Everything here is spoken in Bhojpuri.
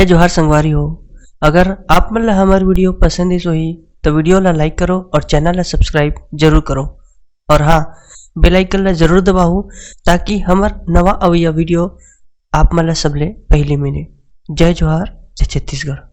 जोहार संगवारी हो। अगर आप मन ला हमार वीडियो पसंद ही तो वीडियो ला लाइक करो और चैनल ला सब्सक्राइब जरूर करो। और हाँ, बेल आइकन ला जरूर दबाओ ताकि हमार नवा अवैया वीडियो आप मन ला सबले पहले मिले। जय जोहार, जय छत्तीसगढ़।